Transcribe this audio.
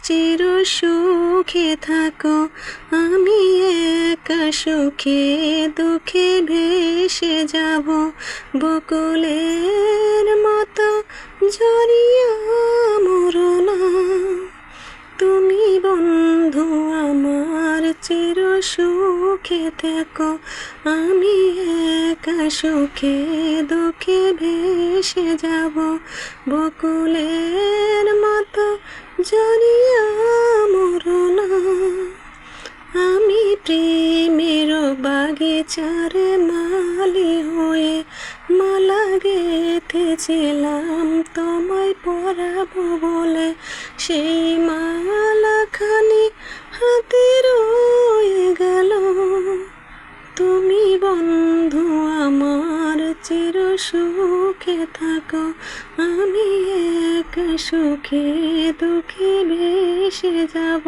চির সুখে থাকো, আমি একা সুখে দুঃখে ভেসে যাব। বকুলের মতো ঝরিয়া মরো না, তুমি বন্ধু আমার চির সুখে থেকো, আমি একা সুখে দুঃখে ভেসে যাব। বকুলের মতো ঝরিয়া মরো না, আমি প্রেমের বাগিচার মালি হয়ে মালা গেঁথেছিলাম তোমায় পরাবো বলে। সেই মালাখানি হাতে রয়ে গেল, তুমি বন্ধু আমার চির সুখে থাকো, আমি এক সুখে দুঃখে ভেসে যাব।